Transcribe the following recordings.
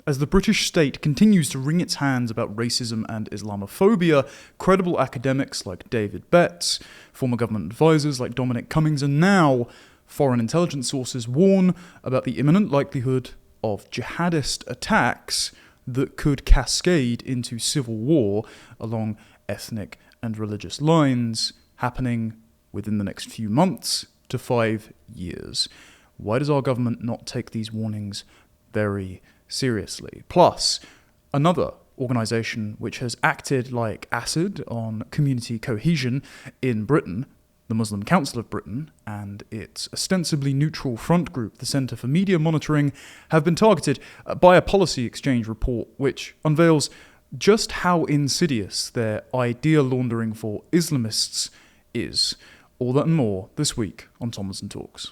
as the British state continues to wring its hands about racism and Islamophobia, credible academics like David Betz, former government advisors like Dominic Cummings, and now foreign intelligence sources warn about the imminent likelihood of jihadist attacks that could cascade into civil war along ethnic and religious lines, happening within the next few months to 5 years. Why does our government not take these warnings very seriously? Plus, another organisation which has acted like acid on community cohesion in Britain, the Muslim Council of Britain, and its ostensibly neutral front group, the Centre for Media Monitoring, have been targeted by a policy exchange report which unveils just how insidious their idea laundering for Islamists is. All that and more this week on Tomlinson Talks.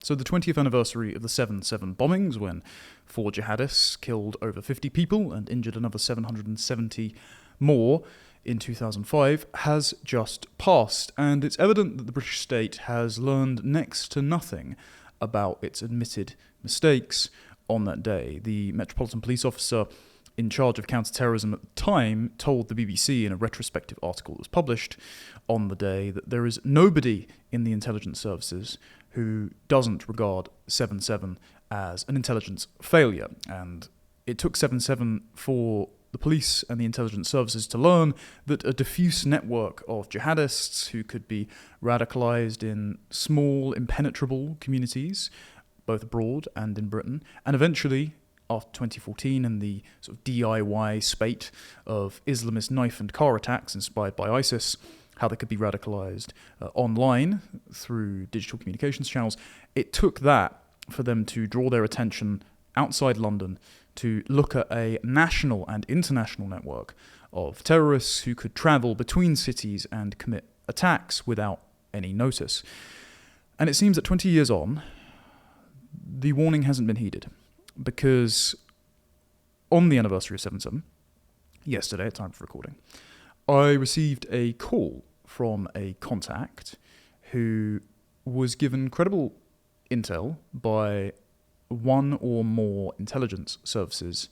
So the 20th anniversary of the 7/7 bombings, when 4 jihadists killed over 50 people and injured another 770 more in 2005, has just passed, and it's evident that the British state has learned next to nothing about its admitted mistakes on that day. The Metropolitan Police officer in charge of counter-terrorism at the time told the BBC in a retrospective article that was published on the day that there is nobody in the intelligence services who doesn't regard 7/7 as an intelligence failure. And it took 7/7 for the police and the intelligence services to learn that a diffuse network of jihadists who could be radicalized in small, impenetrable communities, both abroad and in Britain, and eventually, after 2014 and the sort of DIY spate of Islamist knife and car attacks inspired by ISIS, how they could be radicalized online through digital communications channels, it took that for them to draw their attention outside London to look at a national and international network of terrorists who could travel between cities and commit attacks without any notice. And it seems that 20 years on, the warning hasn't been heeded, because on the anniversary of 7/7, yesterday at time of recording, I received a call from a contact who was given credible intel by one or more intelligence services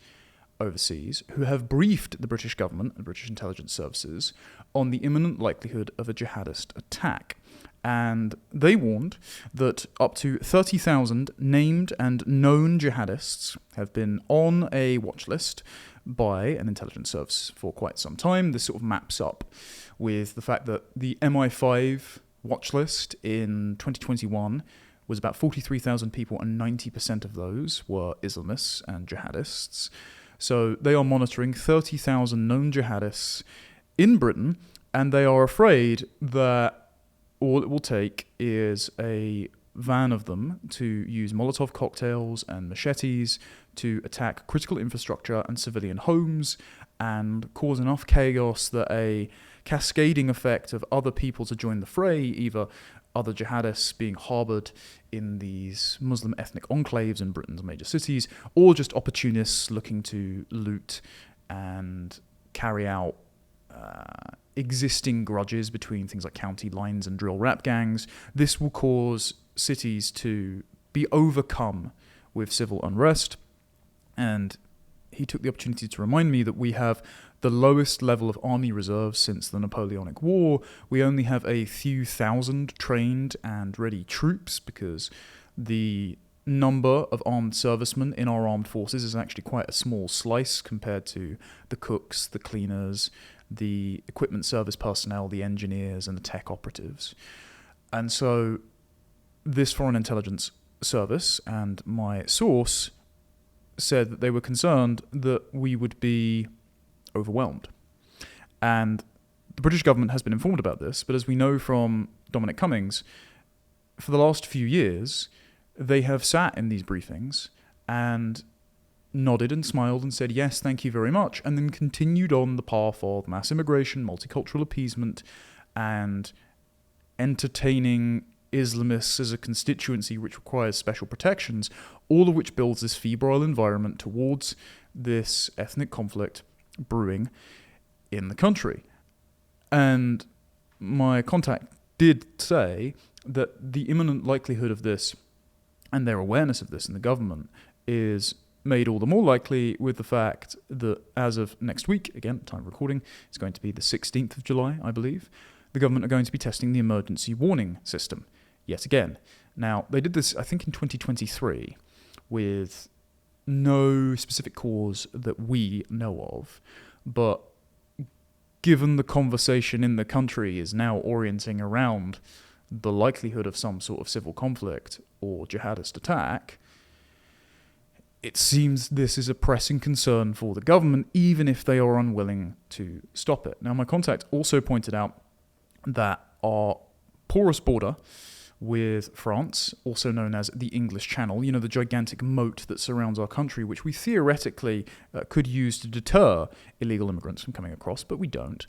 overseas who have briefed the British government and British intelligence services on the imminent likelihood of a jihadist attack. And they warned that up to 30,000 named and known jihadists have been on a watch list by an intelligence service for quite some time. This sort of maps up with the fact that the MI5 watch list in 2021 was about 43,000 people, and 90% of those were Islamists and jihadists. So they are monitoring 30,000 known jihadists in Britain, and they are afraid that all it will take is a van of them to use Molotov cocktails and machetes to attack critical infrastructure and civilian homes and cause enough chaos that a cascading effect of other people to join the fray, either other jihadists being harboured in these Muslim ethnic enclaves in Britain's major cities, or just opportunists looking to loot and carry out existing grudges between things like county lines and drill rap gangs. This will cause cities to be overcome with civil unrest. And he took the opportunity to remind me that we have the lowest level of army reserves since the Napoleonic War. We only have a few thousand trained and ready troops because the number of armed servicemen in our armed forces is actually quite a small slice compared to the cooks, the cleaners, the equipment service personnel, the engineers, and the tech operatives. And so this foreign intelligence service and my source said that they were concerned that we would be overwhelmed. And the British government has been informed about this, but as we know from Dominic Cummings, for the last few years, they have sat in these briefings and nodded and smiled and said, yes, thank you very much, and then continued on the path of mass immigration, multicultural appeasement, and entertaining Islamists as a constituency which requires special protections, all of which builds this febrile environment towards this ethnic conflict brewing in the country. And my contact did say that the imminent likelihood of this and their awareness of this in the government is made all the more likely with the fact that as of next week, again, time of recording, it's going to be the 16th of July, I believe, the government are going to be testing the emergency warning system yet again. Now, they did this, I think, in 2023 with no specific cause that we know of, but given the conversation in the country is now orienting around the likelihood of some sort of civil conflict or jihadist attack, it seems this is a pressing concern for the government, even if they are unwilling to stop it. Now, my contact also pointed out that our porous border with France, also known as the English Channel, the gigantic moat that surrounds our country, which we theoretically could use to deter illegal immigrants from coming across, but we don't.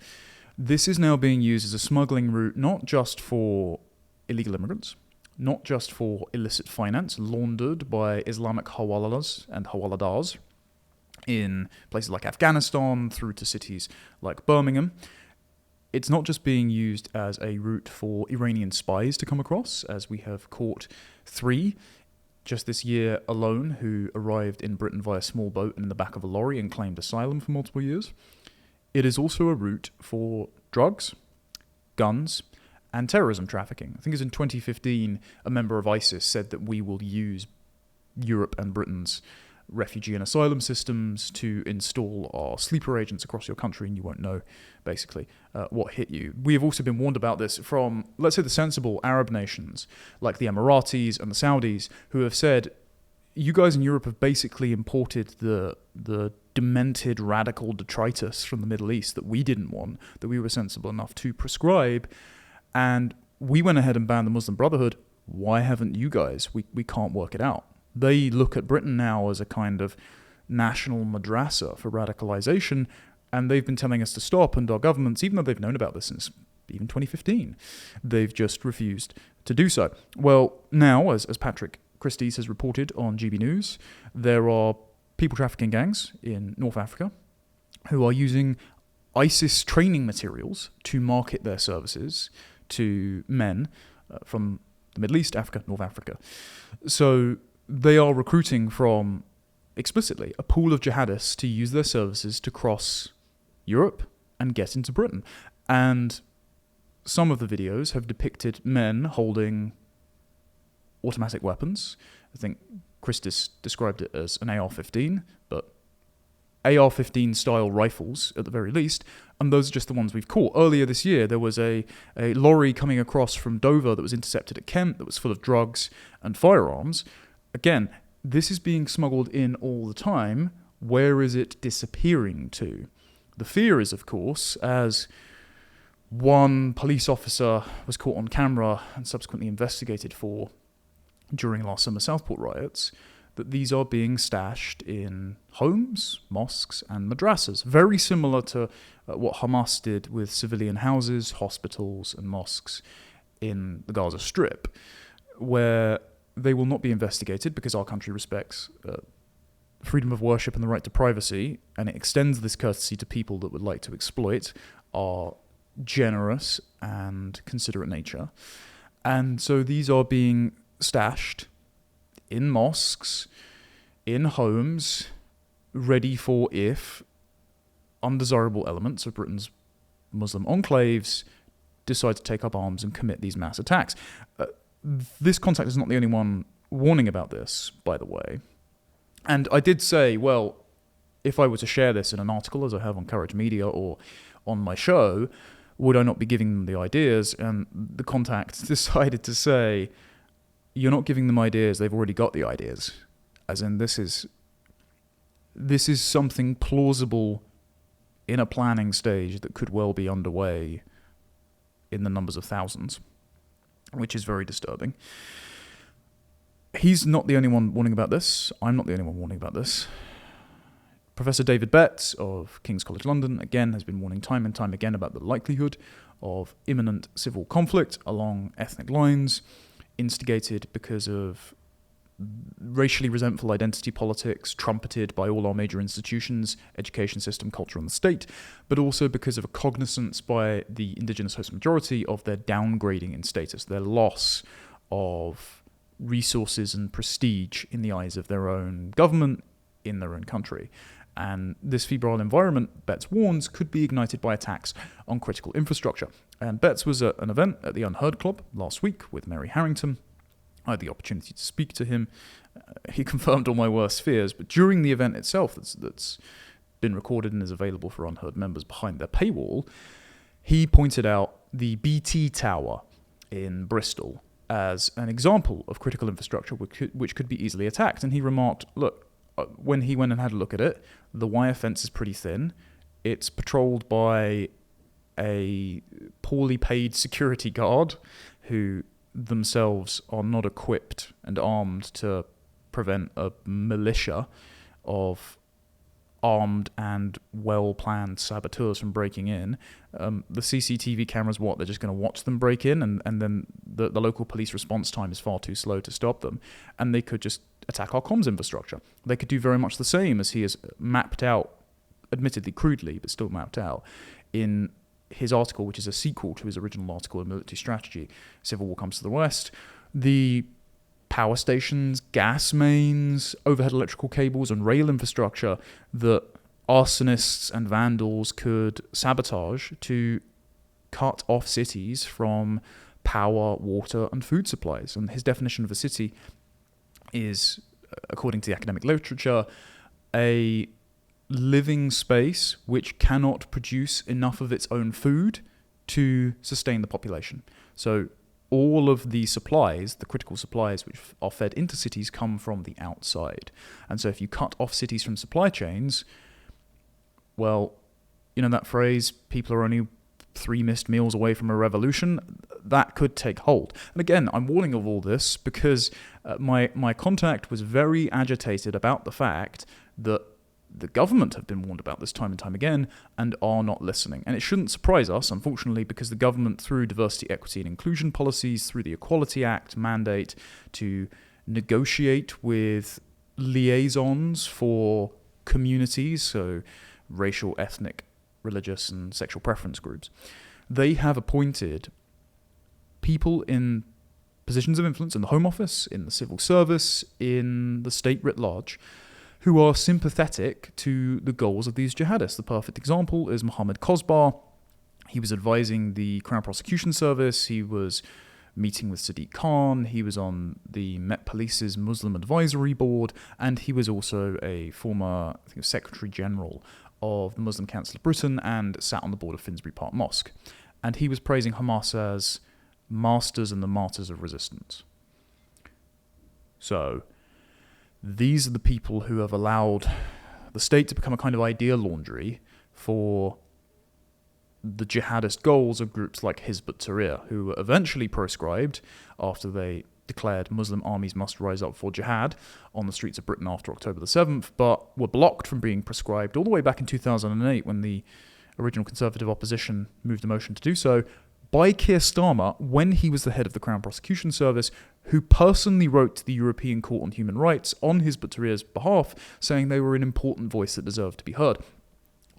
This is now being used as a smuggling route, not just for illegal immigrants, not just for illicit finance laundered by Islamic hawalas and hawaladars in places like Afghanistan through to cities like Birmingham. It's not just being used as a route for Iranian spies to come across, as we have caught 3 just this year alone who arrived in Britain via small boat and in the back of a lorry and claimed asylum for multiple years. It is also a route for drugs, guns, and terrorism trafficking. I think it was in 2015, a member of ISIS said that we will use Europe and Britain's refugee and asylum systems to install our sleeper agents across your country, and you won't know, basically, what hit you. We have also been warned about this from, let's say, the sensible Arab nations, like the Emiratis and the Saudis, who have said, you guys in Europe have basically imported the demented radical detritus from the Middle East that we didn't want, that we were sensible enough to prescribe, and we went ahead and banned the Muslim Brotherhood. Why haven't you guys? We can't work it out. They look at Britain now as a kind of national madrasa for radicalization, and they've been telling us to stop, and our governments, even though they've known about this since even 2015, they've just refused to do so. Well, now, as Patrick Christie's has reported on GB News, there are people trafficking gangs in North Africa who are using ISIS training materials to market their services to men from the Middle East, Africa, North Africa. So they are recruiting from, explicitly, a pool of jihadists to use their services to cross Europe and get into Britain. And some of the videos have depicted men holding automatic weapons. I think Christis described it as an AR-15, but AR-15 style rifles at the very least, and those are just the ones we've caught. Earlier this year, there was a lorry coming across from Dover that was intercepted at Kent that was full of drugs and firearms. Again, this is being smuggled in all the time. Where is it disappearing to? The fear is, of course, as one police officer was caught on camera and subsequently investigated for during last summer Southport riots, that these are being stashed in homes, mosques, and madrasas, very similar to what Hamas did with civilian houses, hospitals, and mosques in the Gaza Strip, where they will not be investigated because our country respects freedom of worship and the right to privacy, and it extends this courtesy to people that would like to exploit our generous and considerate nature. And so these are being stashed in mosques, in homes, ready for if undesirable elements of Britain's Muslim enclaves decide to take up arms and commit these mass attacks. This contact is not the only one warning about this, by the way. And I did say, well, if I were to share this in an article, as I have on Courage Media or on my show, would I not be giving them the ideas? And the contact decided to say, you're not giving them ideas, they've already got the ideas. As in, this is something plausible in a planning stage that could well be underway in the numbers of thousands, which is very disturbing. He's not the only one warning about this. I'm not the only one warning about this. Professor David Betz of King's College London, again, has been warning time and time again about the likelihood of imminent civil conflict along ethnic lines, instigated because of racially resentful identity politics trumpeted by all our major institutions, education system, culture, and the state, but also because of a cognizance by the indigenous host majority of their downgrading in status, their loss of resources and prestige in the eyes of their own government in their own country. And this febrile environment, Betz warns, could be ignited by attacks on critical infrastructure. And Betz was at an event at the Unheard Club last week with Mary Harrington. I had the opportunity to speak to him. He confirmed all my worst fears, but during the event itself, that's been recorded and is available for Unheard members behind their paywall, he pointed out the BT Tower in Bristol as an example of critical infrastructure which could be easily attacked. And he remarked, look, when he went and had a look at it, the wire fence is pretty thin. It's patrolled by a poorly paid security guard who themselves are not equipped and armed to prevent a militia of armed and well-planned saboteurs from breaking in. The CCTV cameras, they're just going to watch them break in, and then the local police response time is far too slow to stop them, and they could just attack our comms infrastructure. They could do very much the same as he has mapped out, admittedly crudely, but still mapped out, in his article, which is a sequel to his original article in Military Strategy, Civil War Comes to the West. The power stations, gas mains, overhead electrical cables, and rail infrastructure that arsonists and vandals could sabotage to cut off cities from power, water, and food supplies. And his definition of a city is, according to the academic literature, a living space which cannot produce enough of its own food to sustain the population. So all of the supplies, the critical supplies which are fed into cities, come from the outside. And so if you cut off cities from supply chains, well, you know that phrase, people are only 3 missed meals away from a revolution, that could take hold. And again, I'm warning of all this because my contact was very agitated about the fact that the government have been warned about this time and time again and are not listening. And it shouldn't surprise us, unfortunately, because the government, through diversity, equity, and inclusion policies, through the Equality Act mandate to negotiate with liaisons for communities, so racial, ethnic, religious, and sexual preference groups, they have appointed people in positions of influence in the Home Office, in the civil service, in the state writ large, who are sympathetic to the goals of these jihadists. The perfect example is Mohammed Kosbar. He was advising the Crown Prosecution Service. He was meeting with Sadiq Khan. He was on the Met Police's Muslim Advisory Board, and he was also a former Secretary General of the Muslim Council of Britain and sat on the board of Finsbury Park Mosque. And he was praising Hamas as masters and the martyrs of resistance. So these are the people who have allowed the state to become a kind of idea laundry for the jihadist goals of groups like Hizb ut-Tahrir, who were eventually proscribed after they declared Muslim armies must rise up for jihad on the streets of Britain after October the 7th, but were blocked from being proscribed all the way back in 2008 when the original Conservative opposition moved a motion to do so, by Keir Starmer when he was the head of the Crown Prosecution Service, who personally wrote to the European Court on Human Rights on Hizb ut-Tahrir's behalf, saying they were an important voice that deserved to be heard.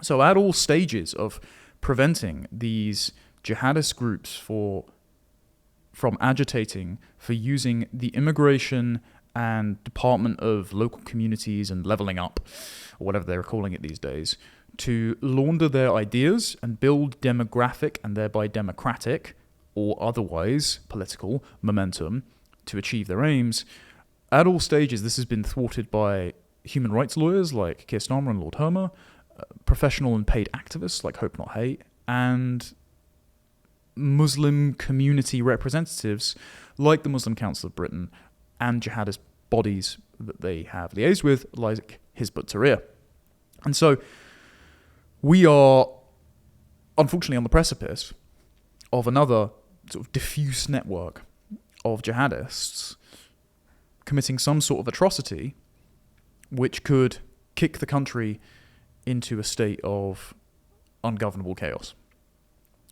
So at all stages of preventing these jihadist groups from agitating for using the immigration and Department of Local Communities and Levelling Up, or whatever they're calling it these days, to launder their ideas and build demographic and thereby democratic or otherwise political momentum to achieve their aims. At all stages, this has been thwarted by human rights lawyers like Keir Starmer and Lord Hermer, professional and paid activists like Hope Not Hate, and Muslim community representatives like the Muslim Council of Britain and jihadist bodies that they have liaised with, like Hizb ut-Tahrir. And so we are, unfortunately, on the precipice of another sort of diffuse network of jihadists committing some sort of atrocity which could kick the country into a state of ungovernable chaos.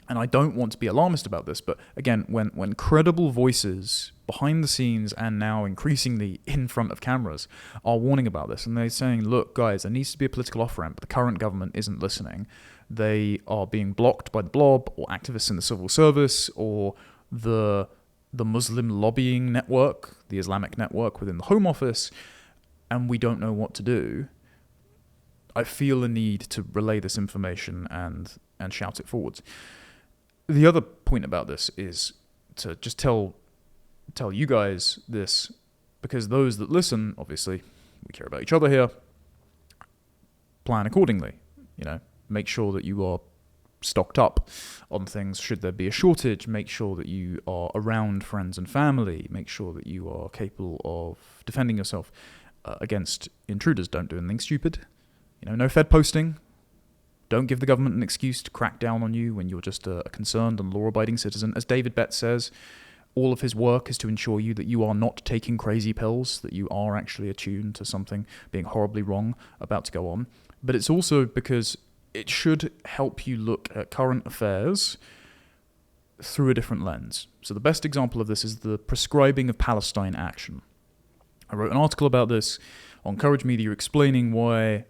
And I don't want to be alarmist about this, but again, when credible voices behind the scenes and now increasingly in front of cameras, are warning about this. And they're saying, look, guys, there needs to be a political off-ramp. The current government isn't listening. They are being blocked by the Blob or activists in the civil service or the Muslim lobbying network, the Islamic network within the Home Office, and we don't know what to do. I feel a need to relay this information and shout it forwards. The other point about this is to just tell you guys this, because those that listen, obviously, we care about each other here, plan accordingly. Make sure that you are stocked up on things should there be a shortage. Make sure that you are around friends and family. Make sure that you are capable of defending yourself against intruders. Don't do anything stupid. No Fed posting. Don't give the government an excuse to crack down on you when you're just a concerned and law-abiding citizen. As David Betz says, all of his work is to ensure you that you are not taking crazy pills, that you are actually attuned to something being horribly wrong about to go on. But it's also because it should help you look at current affairs through a different lens. So the best example of this is the prescribing of Palestine action. I wrote an article about this on Courage Media explaining why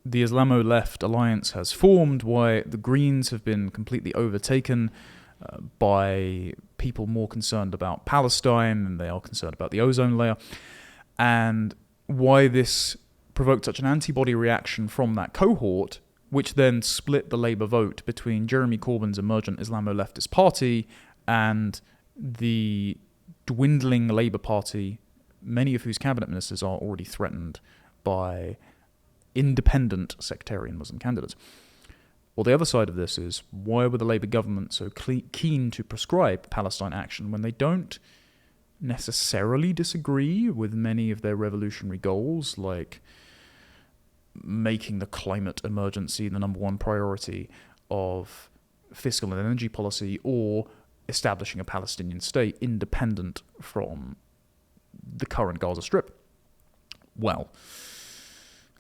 the Islamo-left alliance has formed, why the Greens have been completely overtaken by people more concerned about Palestine than they are concerned about the ozone layer, and why this provoked such an antibody reaction from that cohort, which then split the Labour vote between Jeremy Corbyn's emergent Islamo-leftist party and the dwindling Labour Party, many of whose cabinet ministers are already threatened by independent sectarian Muslim candidates. Well, the other side of this is, why were the Labour government so keen to prescribe Palestine action when they don't necessarily disagree with many of their revolutionary goals, like making the climate emergency the number one priority of fiscal and energy policy, or establishing a Palestinian state independent from the current Gaza Strip? Well,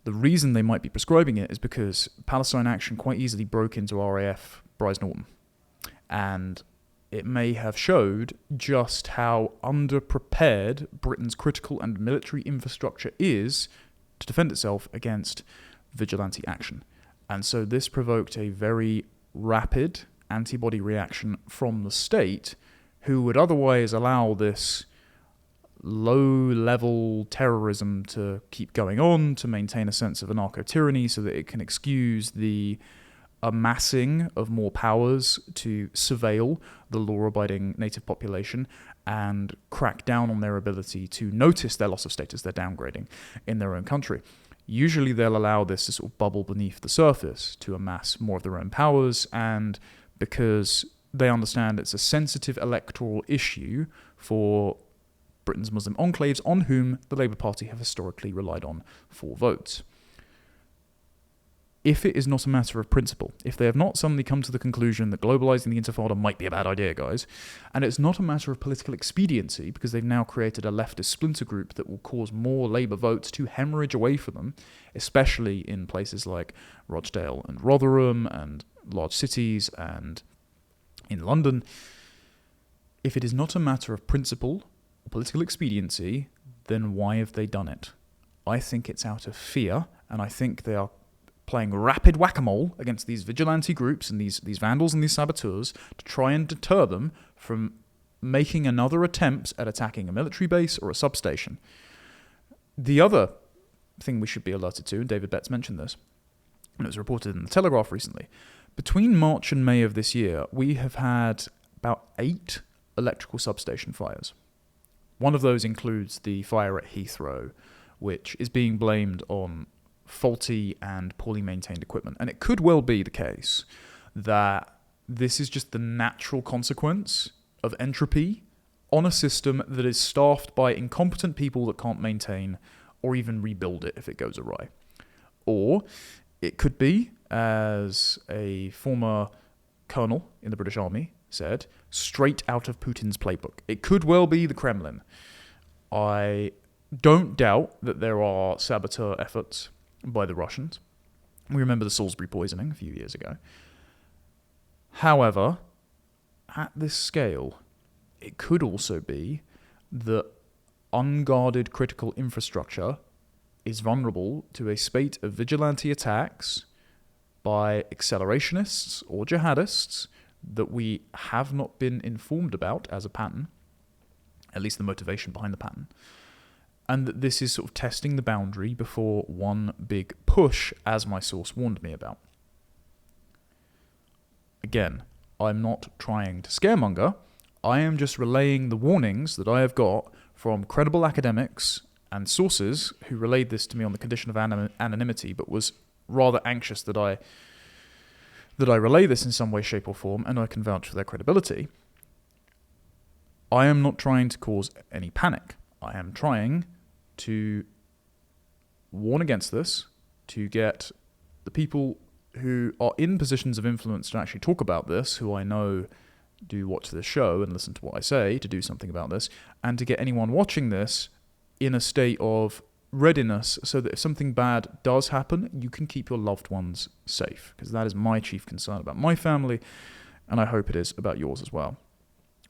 the reason they might be prescribing it is because Palestine action quite easily broke into RAF Brize Norton. And it may have showed just how underprepared Britain's critical and military infrastructure is to defend itself against vigilante action. And so this provoked a very rapid antibody reaction from the state, who would otherwise allow this low-level terrorism to keep going on, to maintain a sense of anarcho-tyranny so that it can excuse the amassing of more powers to surveil the law-abiding native population and crack down on their ability to notice their loss of status, their downgrading in their own country. Usually they'll allow this to sort of bubble beneath the surface to amass more of their own powers, and because they understand it's a sensitive electoral issue for Britain's Muslim enclaves, on whom the Labour Party have historically relied on for votes. If it is not a matter of principle, if they have not suddenly come to the conclusion that globalising the Intifada might be a bad idea, guys, and it's not a matter of political expediency because they've now created a leftist splinter group that will cause more Labour votes to hemorrhage away from them, especially in places like Rochdale and Rotherham and large cities and in London, if it is not a matter of principle or political expediency, then why have they done it? I think it's out of fear, and I think they are playing rapid whack-a-mole against these vigilante groups and these vandals and these saboteurs to try and deter them from making another attempt at attacking a military base or a substation. The other thing we should be alerted to, and David Betz mentioned this, and it was reported in the Telegraph recently, between March and May of this year, we have had about 8 electrical substation fires. One of those includes the fire at Heathrow, which is being blamed on faulty and poorly maintained equipment. And it could well be the case that this is just the natural consequence of entropy on a system that is staffed by incompetent people that can't maintain or even rebuild it if it goes awry. Or it could be, as a former colonel in the British Army said, straight out of Putin's playbook. It could well be the Kremlin. I don't doubt that there are saboteur efforts by the Russians. We remember the Salisbury poisoning a few years ago. However, at this scale, it could also be that unguarded critical infrastructure is vulnerable to a spate of vigilante attacks by accelerationists or jihadists that we have not been informed about as a pattern, at least the motivation behind the pattern, and that this is sort of testing the boundary before one big push, as my source warned me about. Again, I'm not trying to scaremonger. I am just relaying the warnings that I have got from credible academics and sources who relayed this to me on the condition of anonymity, but was rather anxious that I relay this in some way, shape, or form, and I can vouch for their credibility. I am not trying to cause any panic. I am trying to warn against this, to get the people who are in positions of influence to actually talk about this, who I know do watch this show and listen to what I say, to do something about this, and to get anyone watching this in a state of readiness so that if something bad does happen, you can keep your loved ones safe, because that is my chief concern about my family, and I hope it is about yours as well.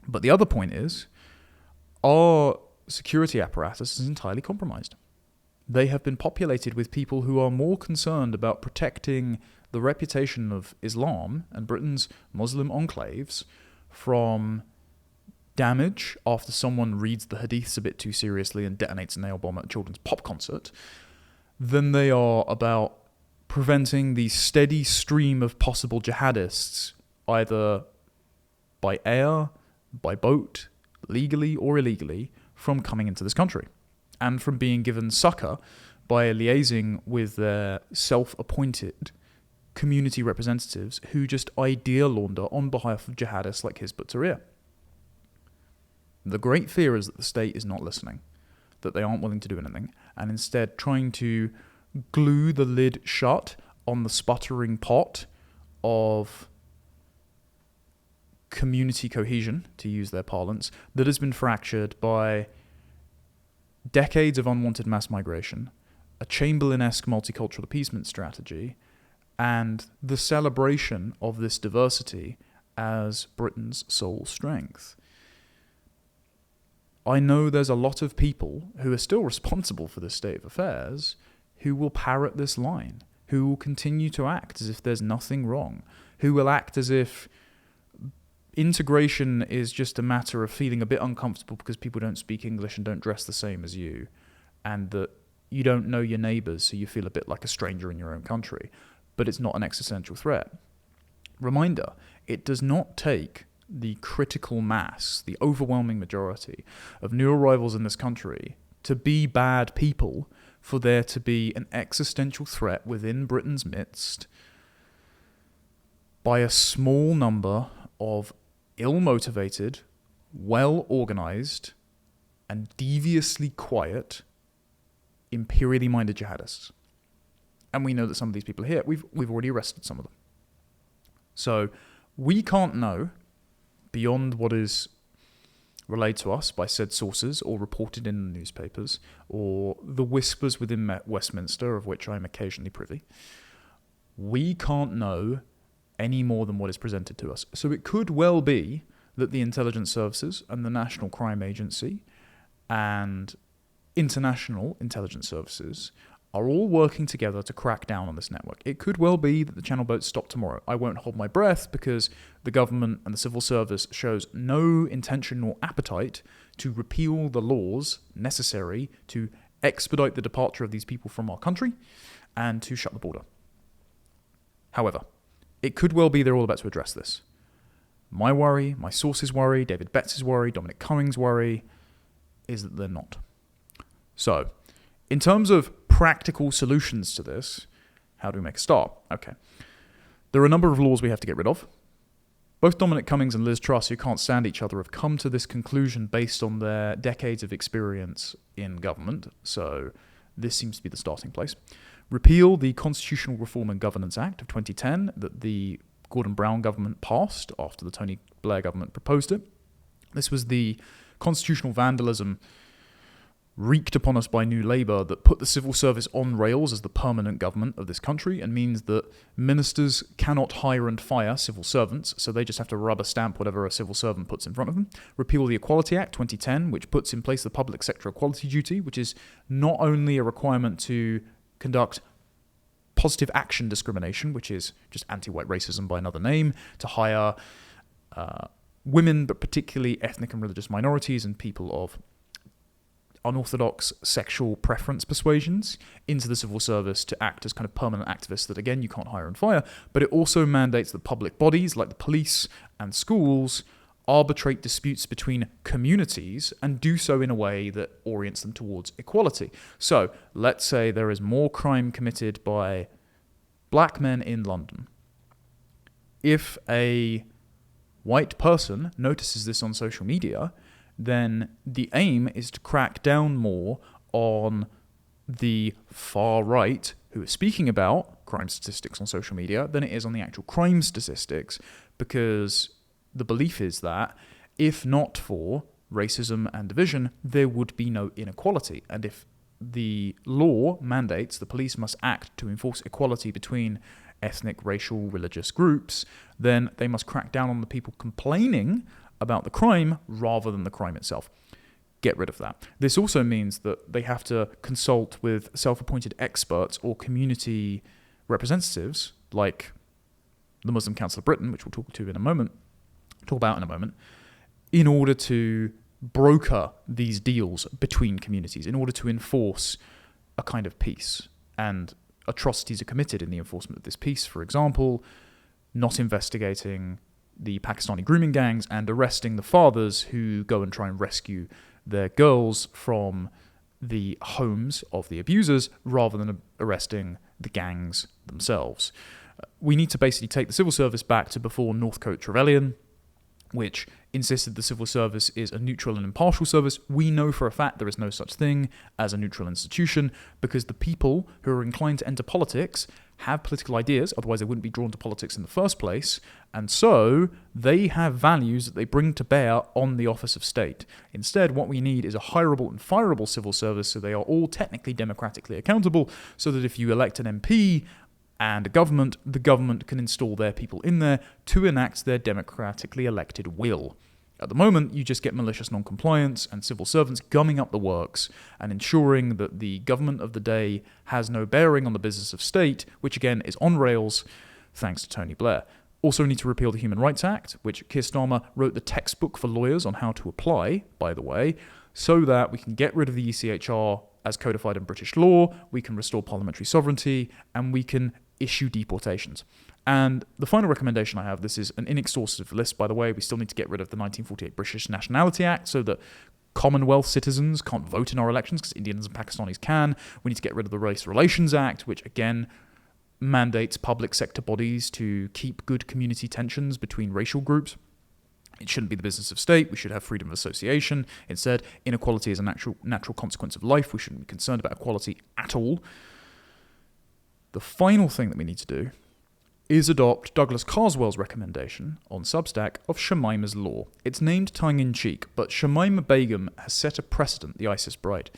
But the other point is, our security apparatus is entirely compromised. They have been populated with people who are more concerned about protecting the reputation of Islam and Britain's Muslim enclaves from damage after someone reads the hadiths a bit too seriously and detonates a nail bomb at a children's pop concert, than they are about preventing the steady stream of possible jihadists, either by air, by boat, legally or illegally, from coming into this country, and from being given succor by liaising with their self-appointed community representatives who just idea launder on behalf of jihadists like Hizb ut-Tahrir. The great fear is that the state is not listening, that they aren't willing to do anything, and instead trying to glue the lid shut on the sputtering pot of community cohesion, to use their parlance, that has been fractured by decades of unwanted mass migration, a Chamberlain-esque multicultural appeasement strategy, and the celebration of this diversity as Britain's sole strength. I know there's a lot of people who are still responsible for this state of affairs who will parrot this line, who will continue to act as if there's nothing wrong, who will act as if integration is just a matter of feeling a bit uncomfortable because people don't speak English and don't dress the same as you, and that you don't know your neighbours, so you feel a bit like a stranger in your own country, but it's not an existential threat. Reminder, it does not take the critical mass, the overwhelming majority of new arrivals in this country to be bad people for there to be an existential threat within Britain's midst by a small number of ill-motivated, well-organised, and deviously quiet, imperially minded jihadists. And we know that some of these people are here. We've already arrested some of them. So we can't know, beyond what is relayed to us by said sources or reported in the newspapers, or the whispers within Westminster, of which I am occasionally privy, we can't know any more than what is presented to us. So it could well be that the intelligence services and the National Crime Agency and international intelligence services are all working together to crack down on this network. It could well be that the channel boats stop tomorrow. I won't hold my breath because the government and the civil service shows no intention nor appetite to repeal the laws necessary to expedite the departure of these people from our country and to shut the border. However, it could well be they're all about to address this. My worry, my sources' worry, David Betz's worry, Dominic Cummings' worry is that they're not. So, in terms of practical solutions to this, how do we make a start? Okay. There are a number of laws we have to get rid of. Both Dominic Cummings and Liz Truss, who can't stand each other, have come to this conclusion based on their decades of experience in government, so this seems to be the starting place. Repeal the Constitutional Reform and Governance Act of 2010 that the Gordon Brown government passed after the Tony Blair government proposed it. This was the constitutional vandalism wreaked upon us by New Labour that put the civil service on rails as the permanent government of this country and means that ministers cannot hire and fire civil servants, so they just have to rubber stamp whatever a civil servant puts in front of them. Repeal the Equality Act 2010, which puts in place the public sector equality duty, which is not only a requirement to conduct positive action discrimination, which is just anti-white racism by another name, to hire women, but particularly ethnic and religious minorities and people of unorthodox sexual preference persuasions into the civil service to act as kind of permanent activists that, again, you can't hire and fire. But it also mandates that public bodies like the police and schools arbitrate disputes between communities and do so in a way that orients them towards equality. So let's say there is more crime committed by black men in London. If a white person notices this on social media, then the aim is to crack down more on the far right who is speaking about crime statistics on social media than it is on the actual crime statistics, because the belief is that if not for racism and division, there would be no inequality. And if the law mandates the police must act to enforce equality between ethnic, racial, religious groups, then they must crack down on the people complaining about the crime rather than the crime itself. Get rid of that. This also means that they have to consult with self-appointed experts or community representatives, like the Muslim Council of Britain, which we'll talk about in a moment, in order to broker these deals between communities, in order to enforce a kind of peace. And atrocities are committed in the enforcement of this peace. For example, not investigating the Pakistani grooming gangs and arresting the fathers who go and try and rescue their girls from the homes of the abusers rather than arresting the gangs themselves. We need to basically take the civil service back to before Northcote Trevelyan, which insisted the civil service is a neutral and impartial service. We know for a fact there is no such thing as a neutral institution because the people who are inclined to enter politics have political ideas, otherwise they wouldn't be drawn to politics in the first place, and so they have values that they bring to bear on the office of state. Instead, what we need is a hireable and fireable civil service so they are all technically democratically accountable, so that if you elect an MP and a government, the government can install their people in there to enact their democratically elected will. At the moment, you just get malicious non-compliance and civil servants gumming up the works and ensuring that the government of the day has no bearing on the business of state, which again is on rails thanks to Tony Blair. Also need to repeal the Human Rights Act, which Keir Starmer wrote the textbook for lawyers on how to apply, by the way, so that we can get rid of the ECHR as codified in British law, we can restore parliamentary sovereignty, and we can issue deportations. And the final recommendation I have, this is an inexhaustive list, by the way, we still need to get rid of the 1948 British Nationality Act so that Commonwealth citizens can't vote in our elections because Indians and Pakistanis can. We need to get rid of the Race Relations Act, which again mandates public sector bodies to keep good community tensions between racial groups. It shouldn't be the business of state. We should have freedom of association. Instead, inequality is a natural consequence of life. We shouldn't be concerned about equality at all. The final thing that we need to do is adopt Douglas Carswell's recommendation on Substack of Shamaima's law. It's named tongue-in-cheek, but Shamima Begum has set a precedent, the ISIS bride,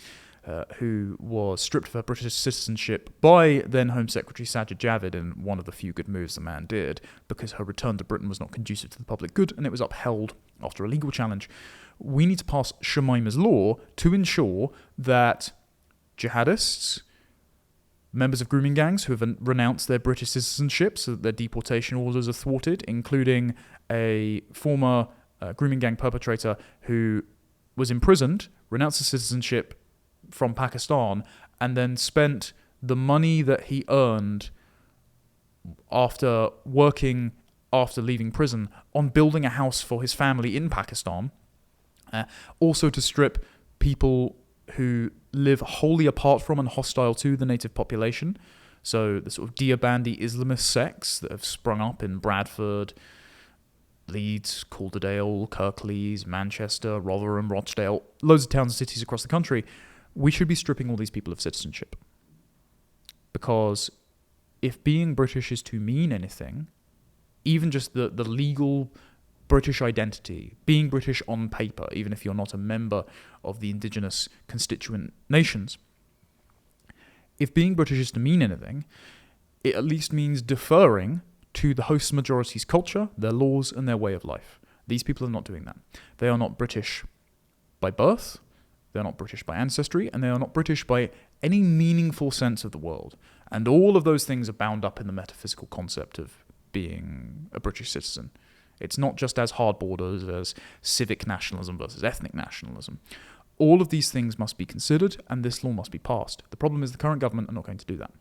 who was stripped of her British citizenship by then Home Secretary Sajid Javid in one of the few good moves the man did, because her return to Britain was not conducive to the public good, and it was upheld after a legal challenge. We need to pass Shamaima's law to ensure that jihadists, members of grooming gangs who have renounced their British citizenship so that their deportation orders are thwarted, including a former grooming gang perpetrator who was imprisoned, renounced his citizenship from Pakistan, and then spent the money that he earned after leaving prison on building a house for his family in Pakistan. Also to strip people who live wholly apart from and hostile to the native population. So the sort of Deobandi Islamist sects that have sprung up in Bradford, Leeds, Calderdale, Kirklees, Manchester, Rotherham, Rochdale, loads of towns and cities across the country. We should be stripping all these people of citizenship. Because if being British is to mean anything, even just the legal British identity, being British on paper, even if you're not a member of the indigenous constituent nations. If being British is to mean anything, it at least means deferring to the host majority's culture, their laws, and their way of life. These people are not doing that. They are not British by birth, they're not British by ancestry, and they are not British by any meaningful sense of the world. And all of those things are bound up in the metaphysical concept of being a British citizen. It's not just as hard borders as civic nationalism versus ethnic nationalism. All of these things must be considered, and this law must be passed. The problem is the current government are not going to do that.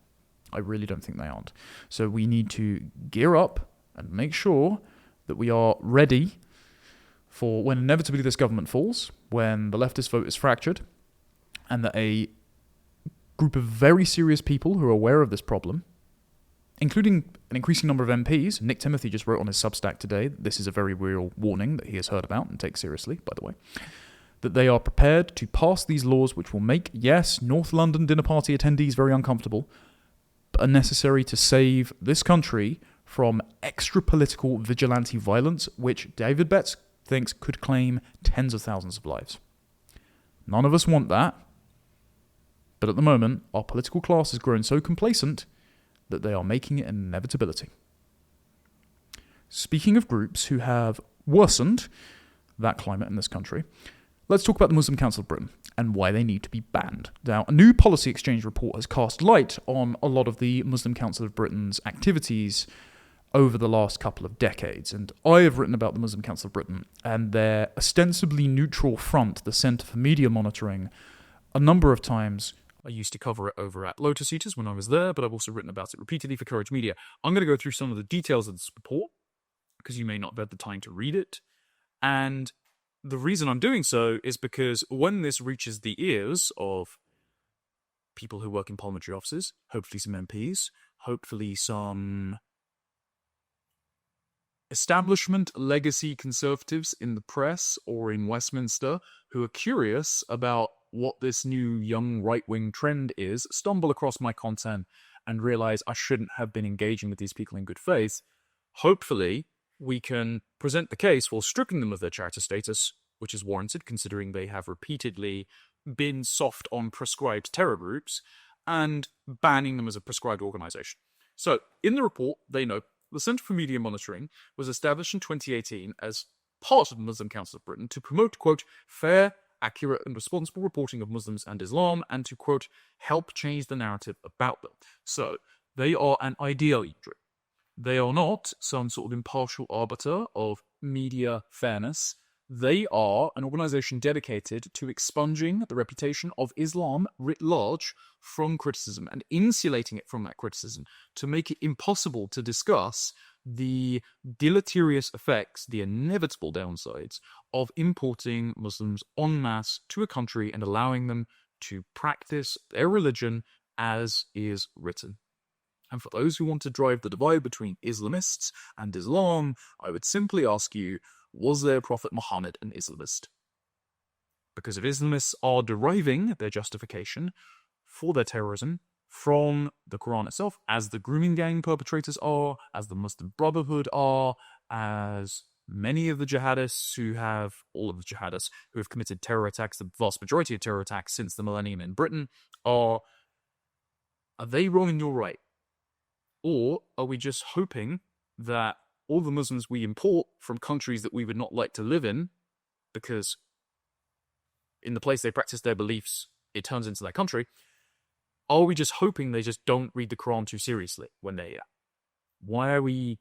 I really don't think they aren't. So we need to gear up and make sure that we are ready for when inevitably this government falls, when the leftist vote is fractured, and that a group of very serious people who are aware of this problem, including an increasing number of MPs, Nick Timothy just wrote on his Substack today, this is a very real warning that he has heard about and takes seriously, by the way, that they are prepared to pass these laws which will make, yes, North London dinner party attendees very uncomfortable, but are necessary to save this country from extra-political vigilante violence, which David Betz thinks could claim tens of thousands of lives. None of us want that, but at the moment, our political class has grown so complacent that they are making it an inevitability. Speaking of groups who have worsened that climate in this country, let's talk about the Muslim Council of Britain and why they need to be banned. Now, a new policy exchange report has cast light on a lot of the Muslim Council of Britain's activities over the last couple of decades, and I have written about the Muslim Council of Britain and their ostensibly neutral front, the Centre for Media Monitoring, a number of times. I used to cover it over at Lotus Eaters when I was there, but I've also written about it repeatedly for Courage Media. I'm going to go through some of the details of this report, because you may not have had the time to read it. And the reason I'm doing so is because when this reaches the ears of people who work in parliamentary offices, hopefully some MPs, hopefully some establishment legacy conservatives in the press or in Westminster who are curious about what this new young right-wing trend is, stumble across my content and realize I shouldn't have been engaging with these people in good faith, hopefully we can present the case while stripping them of their charter status, which is warranted considering they have repeatedly been soft on prescribed terror groups, and banning them as a prescribed organisation. So, in the report, they note the Centre for Media Monitoring was established in 2018 as part of the Muslim Council of Britain to promote, quote, fair, accurate and responsible reporting of Muslims and Islam, and to, quote, help change the narrative about them. So, they are an ideology. They are not some sort of impartial arbiter of media fairness. They are an organisation dedicated to expunging the reputation of Islam writ large from criticism and insulating it from that criticism to make it impossible to discuss the deleterious effects, the inevitable downsides of importing Muslims en masse to a country and allowing them to practice their religion as is written. And for those who want to drive the divide between Islamists and Islam, I would simply ask you, was their Prophet Muhammad an Islamist? Because if Islamists are deriving their justification for their terrorism from the Quran itself, as the grooming gang perpetrators are, as the Muslim Brotherhood are, as many of the jihadists all of the jihadists who have committed terror attacks, the vast majority of terror attacks since the millennium in Britain, are they wrong and you're right? Or are we just hoping that all the Muslims we import from countries that we would not like to live in, because in the place they practice their beliefs, it turns into their country, are we just hoping they just don't read the Quran too seriously when they're here? Why are we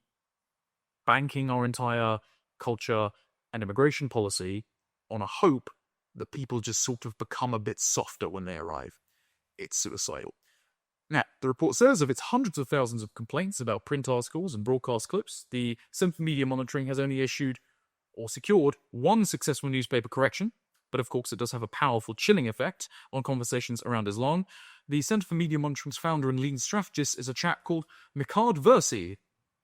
banking our entire culture and immigration policy on a hope that people just sort of become a bit softer when they arrive? It's suicidal. Now, the report says of its hundreds of thousands of complaints about print articles and broadcast clips, the Centre for Media Monitoring has only issued or secured one successful newspaper correction, but of course it does have a powerful chilling effect on conversations around Islam. The Centre for Media Monitoring's founder and lead strategist is a chap called Mikard Versi.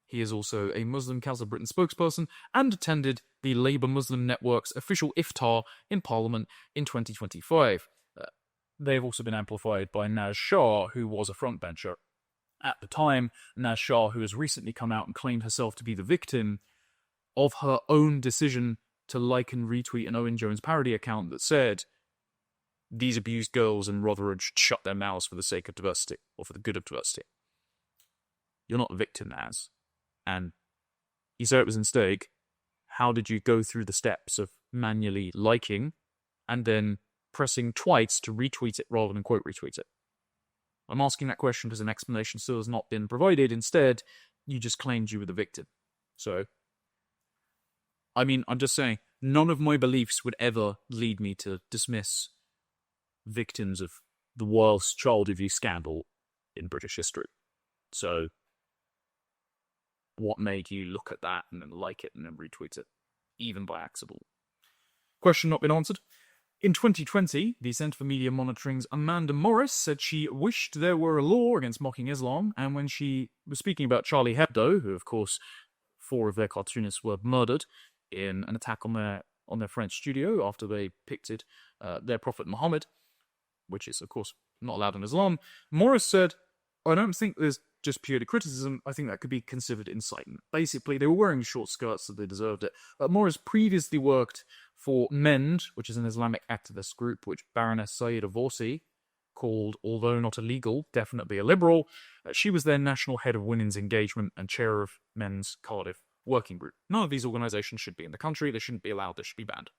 He is also a Muslim Council of Britain spokesperson and attended the Labour Muslim Network's official iftar in Parliament in 2025. They've also been amplified by Naz Shah, who was a frontbencher at the time. Naz Shah, who has recently come out and claimed herself to be the victim of her own decision to like and retweet an Owen Jones parody account that said, these abused girls in Rotherham should shut their mouths for the sake of diversity, or for the good of diversity. You're not a victim, Naz. And you said it was a mistake. How did you go through the steps of manually liking and then pressing twice to retweet it rather than quote retweet it? I'm asking that question because an explanation still has not been provided. Instead, you just claimed you were the victim. So, I mean, I'm just saying, none of my beliefs would ever lead me to dismiss victims of the worst child abuse scandal in British history. So, what made you look at that and then like it and then retweet it, even by accident? Question not been answered. In 2020, the Centre for Media Monitoring's Amanda Morris said she wished there were a law against mocking Islam, and when she was speaking about Charlie Hebdo, who of course 4 of their cartoonists were murdered in an attack on their French studio after they picted their prophet Muhammad, which is of course not allowed in Islam, Morris said, I don't think there's just purely criticism, I think that could be considered incitement. Basically, they were wearing short skirts, so they deserved it. Morris previously worked for MEND, which is an Islamic activist group, which Baroness Saida Vorsi called, although not illegal, definitely a liberal. She was their national head of women's engagement and chair of MEND's Cardiff working group. None of these organisations should be in the country, they shouldn't be allowed, they should be banned.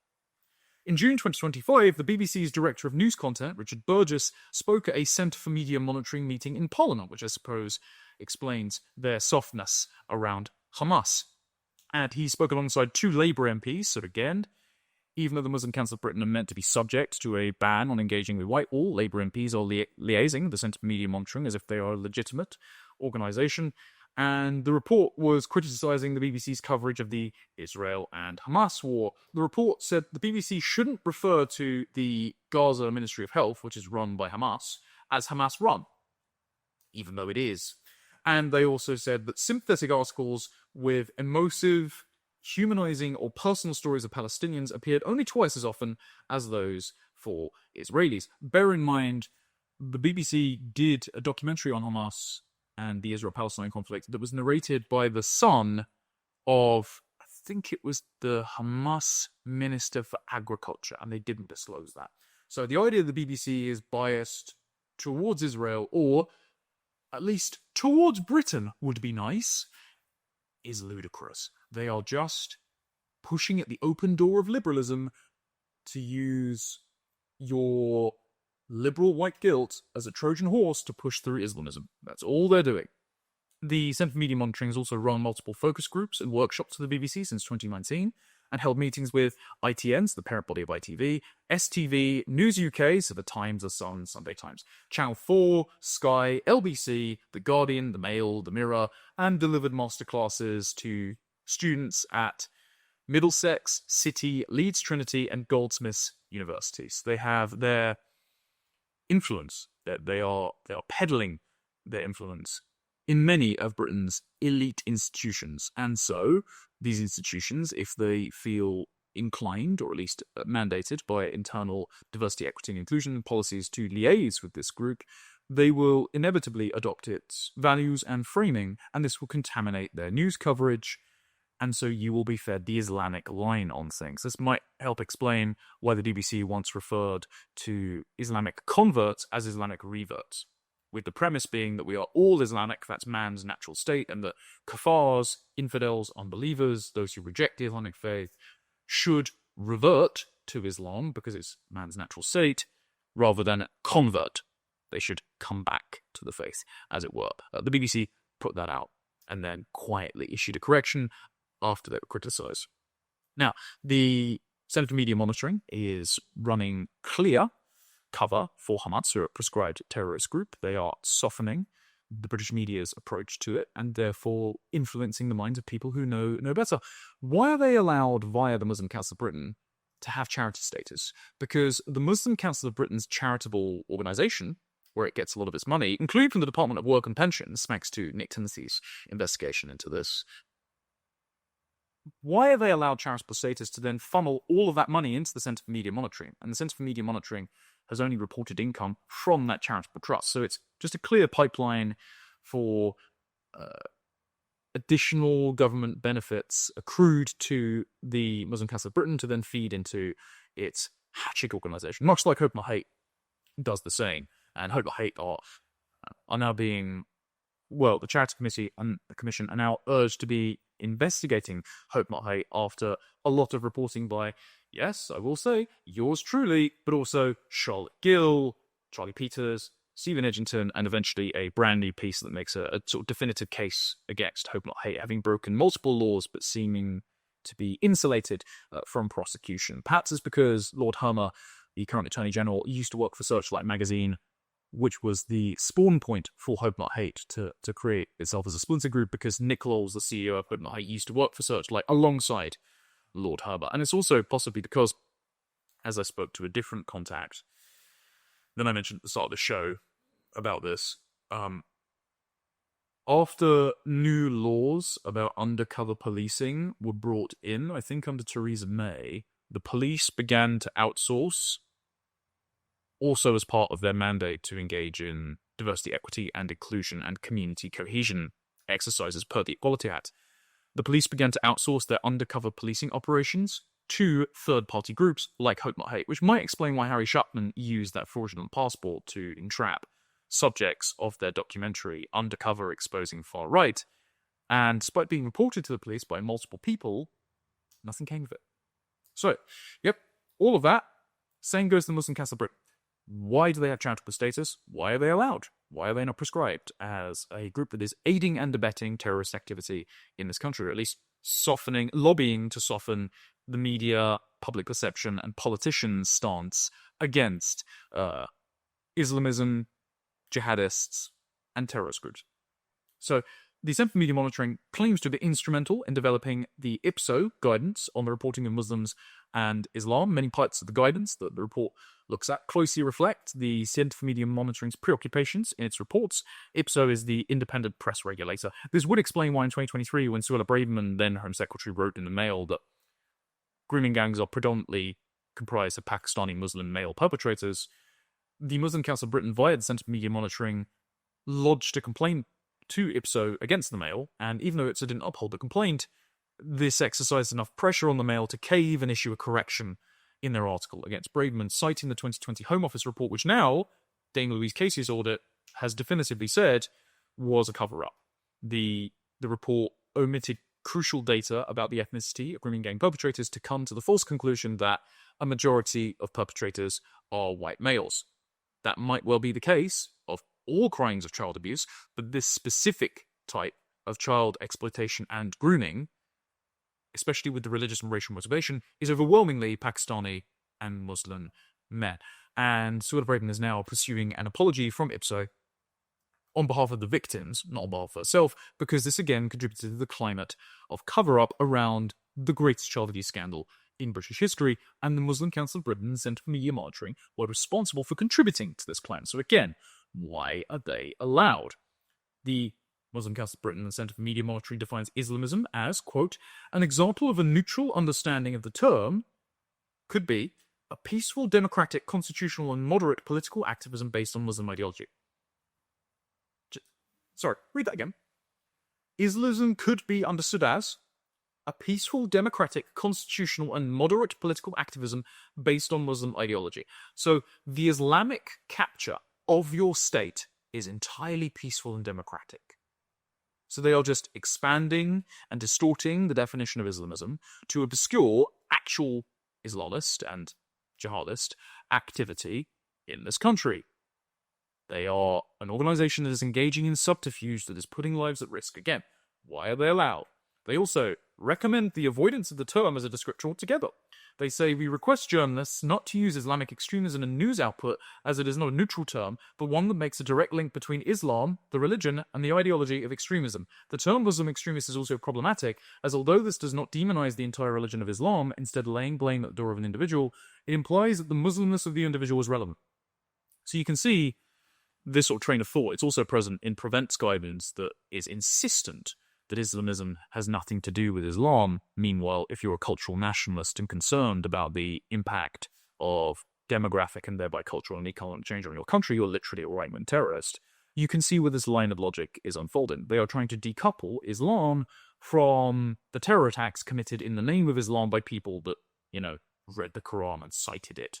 In June 2025, the BBC's Director of News Content, Richard Burgess, spoke at a Centre for Media Monitoring meeting in Parliament, which I suppose explains their softness around Hamas. And he spoke alongside 2 Labour MPs, so again, even though the Muslim Council of Britain are meant to be subject to a ban on engaging with Whitehall, Labour MPs are liaising with the Centre for Media Monitoring as if they are a legitimate organisation. And the report was criticising the BBC's coverage of the Israel and Hamas war. The report said the BBC shouldn't refer to the Gaza Ministry of Health, which is run by Hamas, as Hamas run, even though it is. And they also said that sympathetic articles with emotive, humanising or personal stories of Palestinians appeared only twice as often as those for Israelis. Bear in mind, the BBC did a documentary on Hamas and the Israel-Palestine conflict that was narrated by the son of, I think it was the Hamas Minister for Agriculture, and they didn't disclose that. So the idea the BBC is biased towards Israel, or at least towards Britain would be nice, is ludicrous. They are just pushing at the open door of liberalism to use your liberal white guilt as a Trojan horse to push through Islamism. That's all they're doing. The Centre for Media Monitoring has also run multiple focus groups and workshops for the BBC since 2019 and held meetings with ITN, the parent body of ITV, STV, News UK, so the Times, the Sun, Sunday Times, Channel 4, Sky, LBC, The Guardian, The Mail, The Mirror, and delivered masterclasses to students at Middlesex, City, Leeds Trinity, and Goldsmiths universities. They have their influence, that they are peddling their influence in many of Britain's elite institutions. And so, these institutions, if they feel inclined, or at least mandated by internal diversity, equity and inclusion policies to liaise with this group, they will inevitably adopt its values and framing, and this will contaminate their news coverage, and so you will be fed the Islamic line on things. This might help explain why the BBC once referred to Islamic converts as Islamic reverts, with the premise being that we are all Islamic, that's man's natural state, and that kuffars, infidels, unbelievers, those who reject the Islamic faith, should revert to Islam because it's man's natural state, rather than convert. They should come back to the faith, as it were. The BBC put that out and then quietly issued a correction after they were criticised. Now, the Centre for Media Monitoring is running clear cover for Hamas, who are a proscribed terrorist group. They are softening the British media's approach to it and therefore influencing the minds of people who know better. Why are they allowed via the Muslim Council of Britain to have charity status? Because the Muslim Council of Britain's charitable organisation, where it gets a lot of its money, including from the Department of Work and Pensions, thanks to Nick Tennessee's investigation into this, why are they allowed charitable status to then funnel all of that money into the Centre for Media Monitoring? And the Centre for Media Monitoring has only reported income from that charitable trust. So it's just a clear pipeline for additional government benefits accrued to the Muslim Council of Britain to then feed into its hatchet organisation, much like Hope Not Hate does the same. And Hope Not Hate are now being, well, the Charity Committee and the Commission are now urged to be investigating Hope Not Hate after a lot of reporting by, yes, I will say, yours truly, but also Charlotte Gill, Charlie Peters, Stephen Edgington, and eventually a brand new piece that makes a sort of definitive case against Hope Not Hate, having broken multiple laws but seeming to be insulated from prosecution. Perhaps it's because Lord Hermer, the current Attorney General, used to work for Searchlight magazine, which was the spawn point for Hope Not Hate to create itself as a splinter group, because Nick Lowles, the CEO of Hope Not Hate, used to work for Searchlight alongside Lord Hermer. And it's also possibly because, as I spoke to a different contact than I mentioned at the start of the show about this, after new laws about undercover policing were brought in, I think under Theresa May, the police began to outsource, also as part of their mandate to engage in diversity, equity, and inclusion and community cohesion exercises per the Equality Act. The police began to outsource their undercover policing operations to third-party groups like Hope Not Hate, which might explain why Harry Chapman used that fraudulent passport to entrap subjects of their documentary Undercover Exposing Far Right, and despite being reported to the police by multiple people, nothing came of it. So, yep, all of that, same goes to the Muslim Council of Britain. Why do they have charitable status? Why are they allowed? Why are they not prescribed as a group that is aiding and abetting terrorist activity in this country, or at least lobbying to soften the media, public perception, and politicians' stance against Islamism, jihadists, and terrorist groups? So, the Centre for Media Monitoring claims to be instrumental in developing the IPSO guidance on the reporting of Muslims and Islam. Many parts of the guidance that the report looks at closely reflect the Centre for Media Monitoring's preoccupations in its reports. IPSO is the independent press regulator. This would explain why in 2023, when Suella Braverman, then Home Secretary, wrote in the Mail that grooming gangs are predominantly comprised of Pakistani Muslim male perpetrators, the Muslim Council of Britain, via the Centre for Media Monitoring, lodged a complaint to IPSO against the Mail, and even though IPSO didn't uphold the complaint, this exercised enough pressure on the Mail to cave and issue a correction in their article against Braverman, citing the 2020 Home Office report, which now, Dame Louise Casey's audit has definitively said was a cover-up. The report omitted crucial data about the ethnicity of grooming gang perpetrators to come to the false conclusion that a majority of perpetrators are white males. That might well be the case of all crimes of child abuse, but this specific type of child exploitation and grooming, especially with the religious and racial motivation, is overwhelmingly Pakistani and Muslim men. And Suella Braverman is now pursuing an apology from IPSO on behalf of the victims, not on behalf of herself, because this again contributed to the climate of cover-up around the greatest child abuse scandal in British history, and the Muslim Council of Britain and Centre for Media Monitoring were responsible for contributing to this plan. So again, why are they allowed? The Muslim Council of Britain and Centre for Media Monitoring defines Islamism as, quote, an example of a neutral understanding of the term could be a peaceful, democratic, constitutional, and moderate political activism based on Muslim ideology. Sorry, read that again. Islamism could be understood as a peaceful, democratic, constitutional, and moderate political activism based on Muslim ideology. So the Islamic capture of your state is entirely peaceful and democratic. So they are just expanding and distorting the definition of Islamism to obscure actual Islamist and jihadist activity in this country. They are an organization that is engaging in subterfuge that is putting lives at risk. Again, why are they allowed? They also recommend the avoidance of the term as a descriptor altogether. They say, we request journalists not to use Islamic extremism in news output as it is not a neutral term, but one that makes a direct link between Islam, the religion, and the ideology of extremism. The term Muslim extremist is also problematic, as although this does not demonize the entire religion of Islam, instead laying blame at the door of an individual, it implies that the Muslimness of the individual is relevant. So you can see this sort of train of thought. It's also present in Prevent's guidance that is insistent that Islamism has nothing to do with Islam. Meanwhile, if you're a cultural nationalist and concerned about the impact of demographic and thereby cultural and economic change on your country, you're literally a right-wing terrorist. you can see where this line of logic is unfolding. They are trying to decouple Islam from the terror attacks committed in the name of Islam by people that, read the Quran and cited it.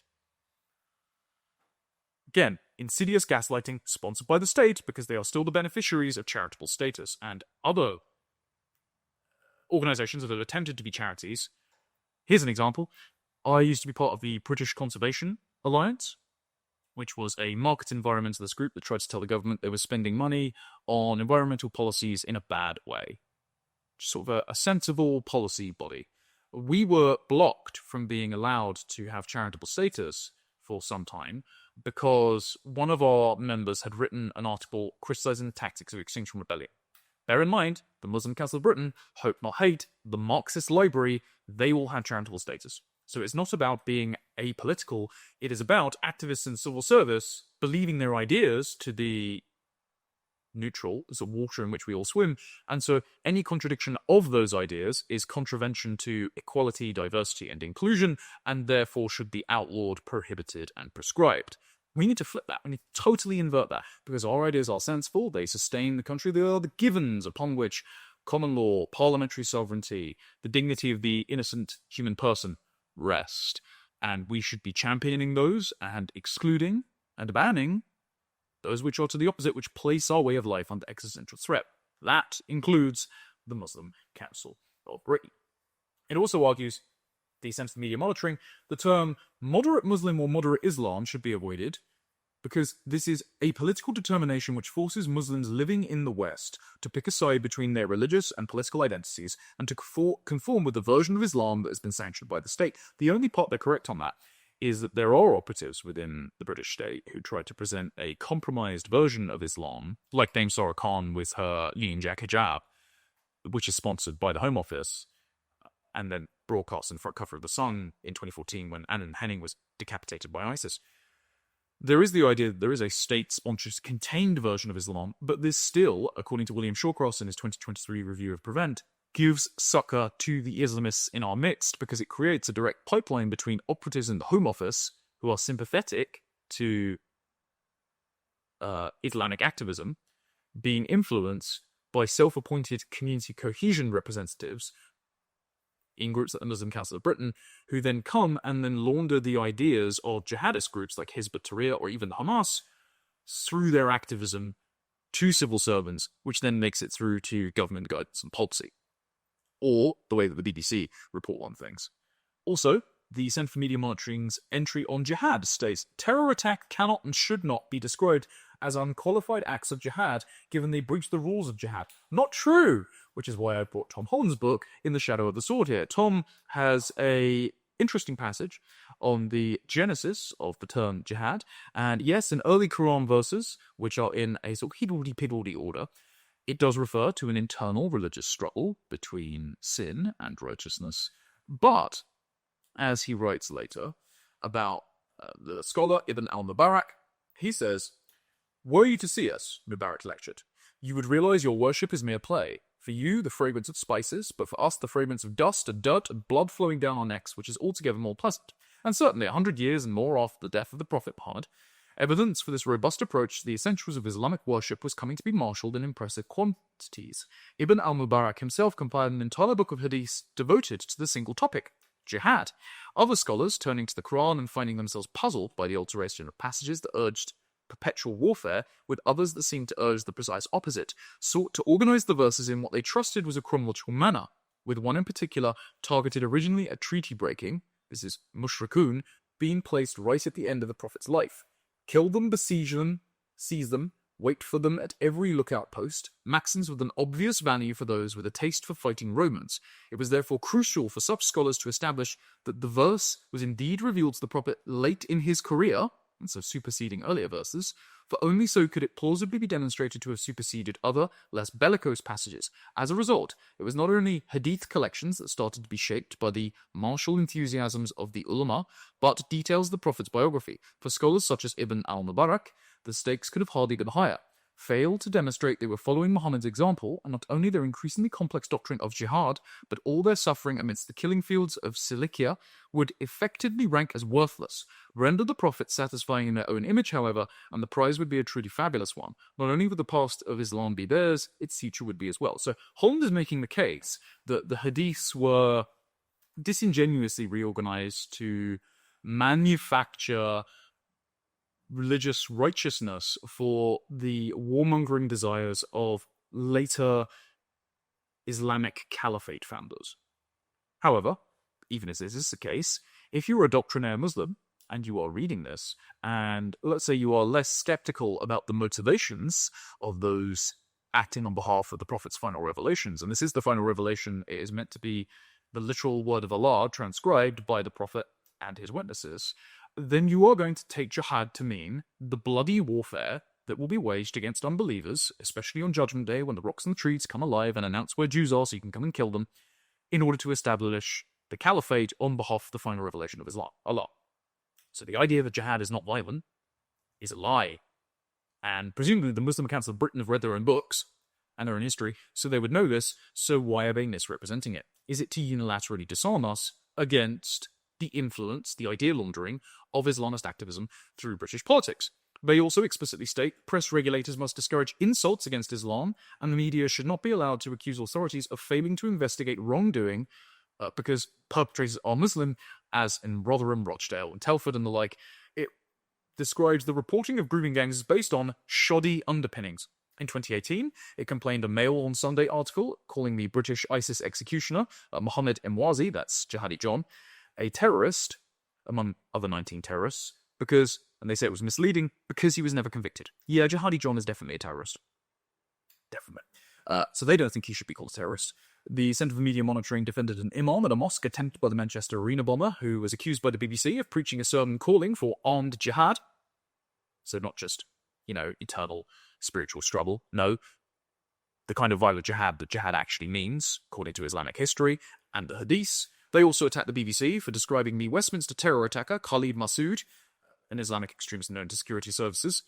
Again, insidious gaslighting sponsored by the state because they are still the beneficiaries of charitable status, and other organizations that have attempted to be charities. Here's an example. I used to be part of the British Conservation Alliance, which was a market environmentalist group that tried to tell the government they were spending money on environmental policies in a bad way. Sort of a sensible policy body. We were blocked from being allowed to have charitable status for some time because one of our members had written an article criticizing the tactics of Extinction Rebellion. Bear in mind, the Muslim Council of Britain, Hope Not Hate, the Marxist Library, they all had charitable status. So it's not about being apolitical, it is about activists in civil service believing their ideas to be neutral, as a water in which we all swim, and so any contradiction of those ideas is contravention to equality, diversity, and inclusion, and therefore should be outlawed, prohibited, and prescribed. We need to flip that. We need to totally invert that, because our ideas are sensible, they sustain the country, they are the givens upon which common law, parliamentary sovereignty, the dignity of the innocent human person rest, and we should be championing those and excluding and banning those which are to the opposite, which place our way of life under existential threat. That includes the Muslim Council of Britain. It also argues, the sense of media monitoring, the term moderate Muslim or moderate Islam should be avoided, because this is a political determination which forces Muslims living in the West to pick a side between their religious and political identities and to conform with the version of Islam that has been sanctioned by the state. The only part they're correct on that is that there are operatives within the British state who try to present a compromised version of Islam, like Dame Sarah Khan with her Union Jack hijab, which is sponsored by the Home Office, and then broadcast in front cover of The Sun in 2014 when Annan Henning was decapitated by ISIS. There is the idea that there is a state-sponsored contained version of Islam, but this still, according to William Shawcross in his 2023 review of Prevent, gives succor to the Islamists in our midst because it creates a direct pipeline between operatives in the Home Office who are sympathetic to Islamic activism being influenced by self-appointed community cohesion representatives in groups like the Muslim Council of Britain, who then come and then launder the ideas of jihadist groups like Hizb ut-Tahrir or even Hamas through their activism to civil servants, which then makes it through to government guidance and policy. Or the way that the BBC report on things. Also, the Centre for Media Monitoring's entry on jihad states, terror attack cannot and should not be described as unqualified acts of jihad, given they breach the rules of jihad. Not true! Which is why I brought Tom Holland's book, In the Shadow of the Sword here. Tom has a interesting passage on the genesis of the term jihad, and yes, in early Quran verses, which are in a sort of higgledy-piggledy order, it does refer to an internal religious struggle between sin and righteousness. But, as he writes later about the scholar Ibn al-Mubarak, he says, "Were you to see us," Mubarak lectured, "you would realize your worship is mere play. For you, the fragrance of spices, but for us, the fragrance of dust and dirt and blood flowing down our necks, which is altogether more pleasant. And certainly 100 years and more after the death of the Prophet Muhammad, evidence for this robust approach to the essentials of Islamic worship was coming to be marshalled in impressive quantities. Ibn al-Mubarak himself compiled an entire book of hadiths devoted to the single topic, jihad. Other scholars, turning to the Quran and finding themselves puzzled by the alteration of passages that urged perpetual warfare, with others that seemed to urge the precise opposite, sought to organize the verses in what they trusted was a chronological manner, with one in particular targeted originally at treaty breaking, this is mushrikun, being placed right at the end of the Prophet's life. Kill them, besiege them, seize them, wait for them at every lookout post, maxims with an obvious value for those with a taste for fighting Romans. It was therefore crucial for such scholars to establish that the verse was indeed revealed to the Prophet late in his career, and so superseding earlier verses, for only so could it plausibly be demonstrated to have superseded other, less bellicose passages. As a result, it was not only hadith collections that started to be shaped by the martial enthusiasms of the ulama, but details of the Prophet's biography. For scholars such as Ibn al-Mubarak, the stakes could have hardly been higher. failed to demonstrate they were following Muhammad's example, and not only their increasingly complex doctrine of jihad, but all their suffering amidst the killing fields of Cilicia would effectively rank as worthless. Render the Prophet satisfying in their own image, however, and the prize would be a truly fabulous one. Not only would the past of Islam be theirs, its future would be as well. So Holland is making the case that the hadiths were disingenuously reorganized to manufacture religious righteousness for the warmongering desires of later Islamic caliphate founders. However, even as this is the case, if you're a doctrinaire Muslim and you are reading this, and let's say you are less skeptical about the motivations of those acting on behalf of the Prophet's final revelations, and this is the final revelation, it is meant to be the literal word of Allah transcribed by the Prophet and his witnesses, then you are going to take jihad to mean the bloody warfare that will be waged against unbelievers, especially on Judgment Day when the rocks and the trees come alive and announce where Jews are so you can come and kill them, in order to establish the caliphate on behalf of the final revelation of Islam, Allah. So the idea that jihad is not violent is a lie. And presumably the Muslim accounts of Britain have read their own books and their own history, so they would know this, so why are they misrepresenting it? Is it to unilaterally disarm us against the influence, the idea laundering of Islamist activism through British politics? They also explicitly state press regulators must discourage insults against Islam, and the media should not be allowed to accuse authorities of failing to investigate wrongdoing because perpetrators are Muslim, as in Rotherham, Rochdale, and Telford and the like. It describes the reporting of grooming gangs as based on shoddy underpinnings. In 2018, it complained a Mail on Sunday article calling the British ISIS executioner, Mohammed Emwazi, that's Jihadi John, a terrorist, among other 19 terrorists, because, and they say it was misleading, because he was never convicted. Yeah, Jihadi John is definitely a terrorist. Definitely. So they don't think he should be called a terrorist. The Centre for Media Monitoring defended an imam at a mosque attempted by the Manchester Arena bomber, who was accused by the BBC of preaching a sermon calling for armed jihad. So not just, eternal spiritual struggle. No, the kind of violent jihad that jihad actually means, according to Islamic history and the hadiths. They also attacked the BBC for describing the Westminster terror attacker Khalid Massoud, an Islamic extremist known to security services,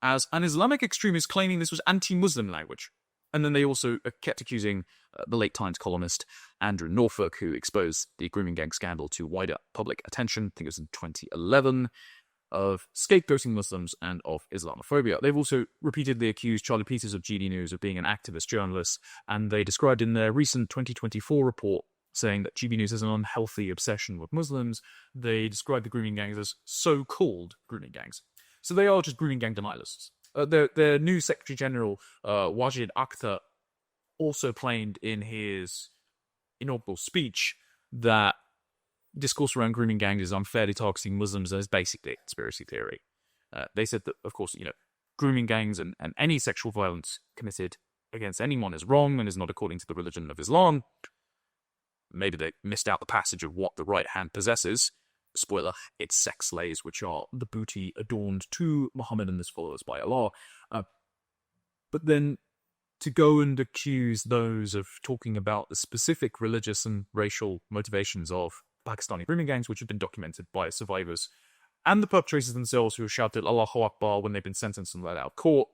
as an Islamic extremist claiming this was anti-Muslim language. And then they also kept accusing the late Times columnist Andrew Norfolk, who exposed the grooming gang scandal to wider public attention, I think it was in 2011, of scapegoating Muslims and of Islamophobia. They've also repeatedly accused Charlie Peters of GD News of being an activist journalist, and they described in their recent 2024 report saying that GB News has an unhealthy obsession with Muslims. They describe the grooming gangs as so-called grooming gangs. So they are just grooming gang denialists. Their new Secretary General, Wajid Akhtar, also claimed in his inaugural speech that discourse around grooming gangs is unfairly targeting Muslims and is basically a conspiracy theory. They said that, of course, grooming gangs and any sexual violence committed against anyone is wrong and is not according to the religion of Islam. Maybe they missed out the passage of what the right hand possesses. Spoiler, it's sex slaves, which are the booty adorned to Muhammad and his followers by Allah. But then to go and accuse those of talking about the specific religious and racial motivations of Pakistani grooming gangs, which have been documented by survivors and the perpetrators themselves who have shouted Allahu Akbar when they've been sentenced and let out of court,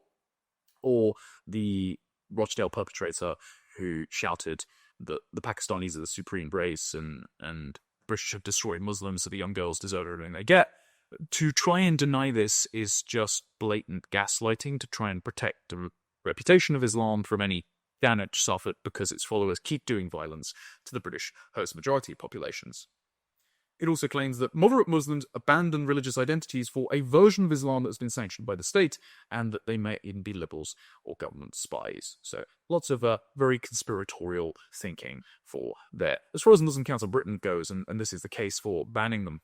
or the Rochdale perpetrator who shouted that the Pakistanis are the supreme race and British have destroyed Muslims, so the young girls deserve everything they get. To try and deny this is just blatant gaslighting to try and protect the reputation of Islam from any damage suffered because its followers keep doing violence to the British host majority populations. It also claims that moderate Muslims abandon religious identities for a version of Islam that has been sanctioned by the state, and that they may even be liberals or government spies. So lots of very conspiratorial thinking for there. As far as the Muslim Council of Britain goes, and this is the case for banning them,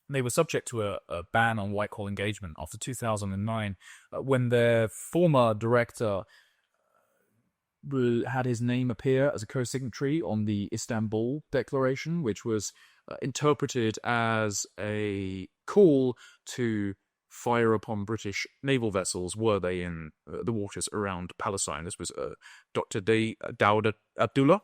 they were subject to a ban on Whitehall engagement after 2009, when their former director had his name appear as a co-signatory on the Istanbul Declaration, which was interpreted as a call to fire upon British naval vessels were they in the waters around Palestine. This was Dr. Dawood Abdullah,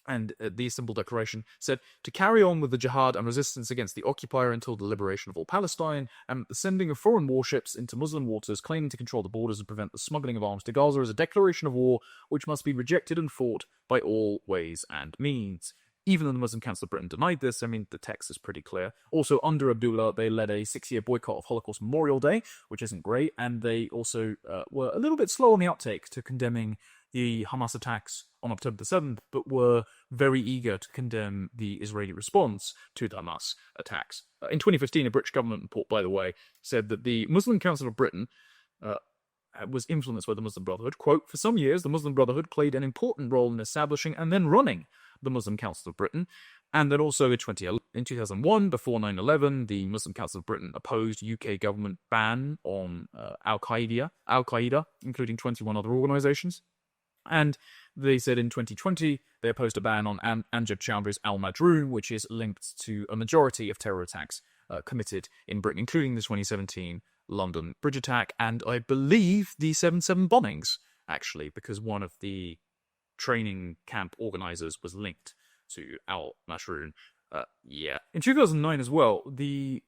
And the Istanbul Declaration said to carry on with the jihad and resistance against the occupier until the liberation of all Palestine, and the sending of foreign warships into Muslim waters claiming to control the borders and prevent the smuggling of arms to Gaza is a declaration of war which must be rejected and fought by all ways and means. Even though the Muslim Council of Britain denied this, I mean, the text is pretty clear. Also, under Abdullah, they led a 6-year boycott of Holocaust Memorial Day, which isn't great, and they also were a little bit slow on the uptake to condemning the Hamas attacks on October the 7th, but were very eager to condemn the Israeli response to the Hamas attacks. In 2015, a British government report, by the way, said that the Muslim Council of Britain was influenced by the Muslim Brotherhood. Quote, for some years, the Muslim Brotherhood played an important role in establishing and then running the Muslim Council of Britain. And then also in 2001, before 9/11, the Muslim Council of Britain opposed UK government ban on Al-Qaeda, including 21 other organizations. And they said in 2020, they opposed a ban on Amjad Chowdhury's Al-Madroon, which is linked to a majority of terror attacks committed in Britain, including the 2017 London bridge attack, and I believe the 7/7 bombings, actually, because one of the training camp organizers was linked to Al-Madroon. In 2009 as well, the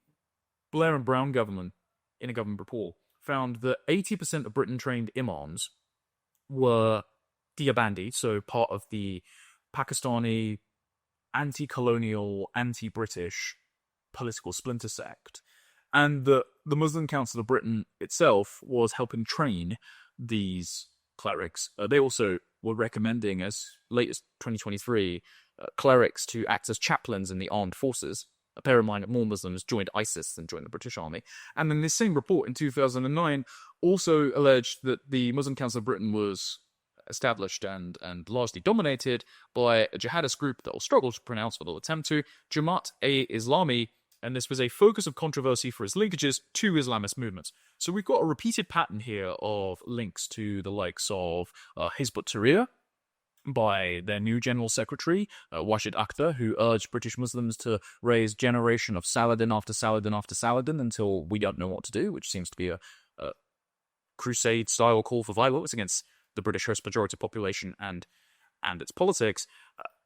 Blair and Brown government, in a government report, found that 80% of Britain-trained imams were Deobandi, so part of the Pakistani anti-colonial, anti-British political splinter sect, and the Muslim Council of Britain itself was helping train these clerics. They also were recommending, as late as 2023, clerics to act as chaplains in the armed forces. Bear in mind that more Muslims joined ISIS than joined the British Army. And then this same report in 2009 also alleged that the Muslim Council of Britain was established and largely dominated by a jihadist group that will struggle to pronounce, but they'll attempt to, Jamaat-e-Islami, and this was a focus of controversy for its linkages to Islamist movements. So we've got a repeated pattern here of links to the likes of Hizb ut-Tahrir by their new General Secretary, Wajid Akhtar, who urged British Muslims to raise generation of Saladin after Saladin after Saladin until we don't know what to do, which seems to be a crusade-style call for violence against the British host majority population and its politics.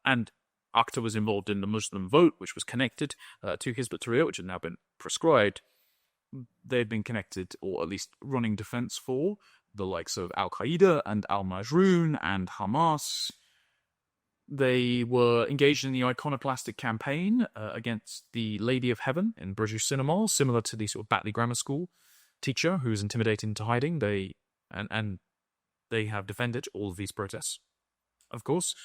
And Akhtar was involved in the Muslim vote, which was connected to Hizb ut-Tahrir, which had now been prescribed. They had been connected, or at least running defense for, the likes of Al-Qaeda and Al-Majroon and Hamas. They were engaged in the iconoclastic campaign against the Lady of Heaven in British cinemas, similar to the sort of Batley Grammar School teacher who was intimidated into hiding. They have defended all of these protests, of course.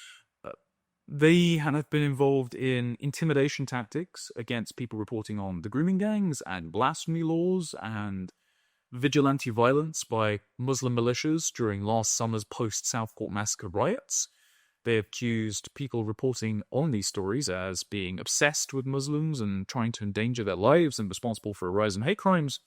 They have been involved in intimidation tactics against people reporting on the grooming gangs and blasphemy laws and vigilante violence by Muslim militias during last summer's post-Southport massacre riots. They have accused people reporting on these stories as being obsessed with Muslims and trying to endanger their lives and responsible for a rise in hate crimes.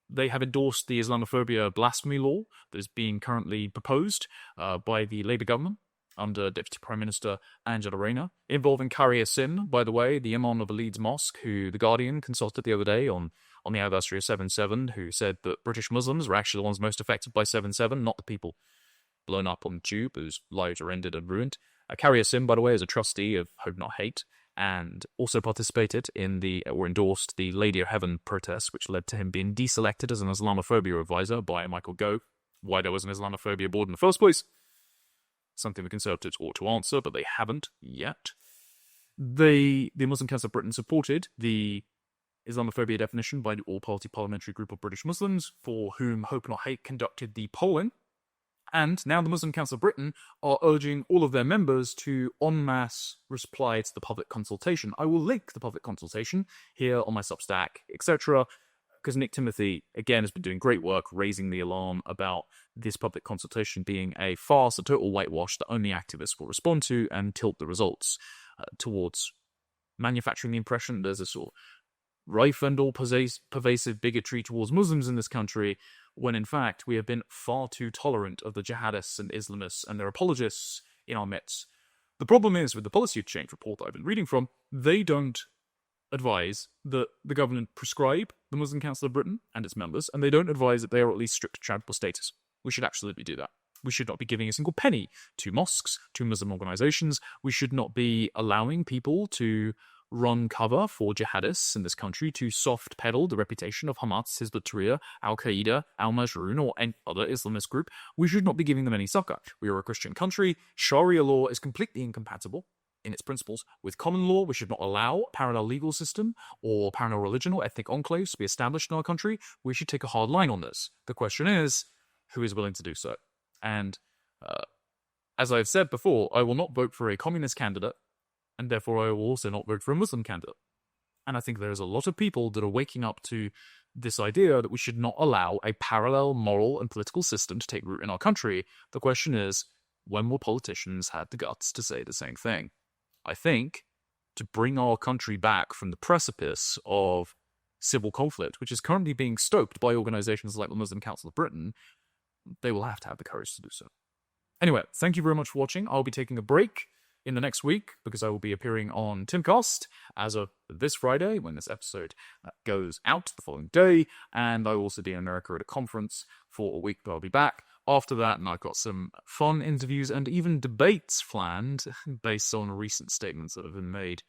They have endorsed the Islamophobia blasphemy law that is being currently proposed by the Labour government under Deputy Prime Minister Angela Rayner, involving Qari Yassin, by the way, the imam of a Leeds mosque, who The Guardian consulted the other day on the anniversary of 7/7, who said that British Muslims were actually the ones most affected by 7/7, not the people blown up on the tube whose lives are ended and ruined. Qari Yassin, by the way, is a trustee of Hope Not Hate, and also participated in or endorsed the Lady of Heaven protests, which led to him being deselected as an Islamophobia advisor by Michael Gove. Why there was an Islamophobia board in the first place? Something the Conservatives ought to answer, but they haven't yet. The Muslim Council of Britain supported the Islamophobia definition by the all-party parliamentary group of British Muslims, for whom Hope Not Hate conducted the polling. And now the Muslim Council of Britain are urging all of their members to en masse reply to the public consultation. I will link the public consultation here on my Substack, etc., because Nick Timothy, again, has been doing great work raising the alarm about this public consultation being a farce, a total whitewash that only activists will respond to and tilt the results towards manufacturing the impression there's a sort of rife and all pervasive bigotry towards Muslims in this country, when in fact we have been far too tolerant of the jihadists and Islamists and their apologists in our midst. The problem is, with the policy change report that I've been reading from, they don't advise that the government prescribe the Muslim Council of Britain and its members, and they don't advise that they are at least strict charitable status. We should absolutely do that. We should not be giving a single penny to mosques, to Muslim organizations. We should not be allowing people to run cover for jihadists in this country, to soft pedal the reputation of Hamas, Hizb ut-Tahrir, Al-Qaeda, Al-Majroon, or any other Islamist group. We should not be giving them any succor. We are a Christian country. Sharia law is completely incompatible in its principles with common law. We should not allow a parallel legal system or parallel religion or ethnic enclaves to be established in our country. We should take a hard line on this. The question is, who is willing to do so? And as I've said before, I will not vote for a communist candidate, and therefore I will also not vote for a Muslim candidate. And I think there's a lot of people that are waking up to this idea that we should not allow a parallel moral and political system to take root in our country. The question is, when will politicians have the guts to say the same thing? I think to bring our country back from the precipice of civil conflict, which is currently being stoked by organizations like the Muslim Council of Britain, they will have to have the courage to do so. Anyway, thank you very much for watching. I'll be taking a break in the next week because I will be appearing on Timcast as of this Friday when this episode goes out the following day, and I will also be in America at a conference for a week, but I'll be back after that, and I've got some fun interviews and even debates planned based on recent statements that have been made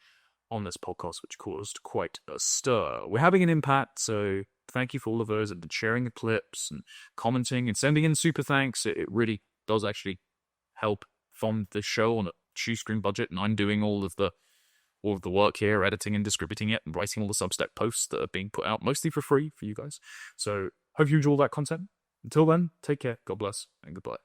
on this podcast, which caused quite a stir. We're having an impact, so thank you for all of those that have been sharing the clips and commenting and sending in super thanks. It really does actually help fund this show on a shoestring budget, and I'm doing all of the work here, editing and distributing it, and writing all the Substack posts that are being put out mostly for free for you guys. So hope you enjoy all that content. Until then, take care, God bless, and goodbye.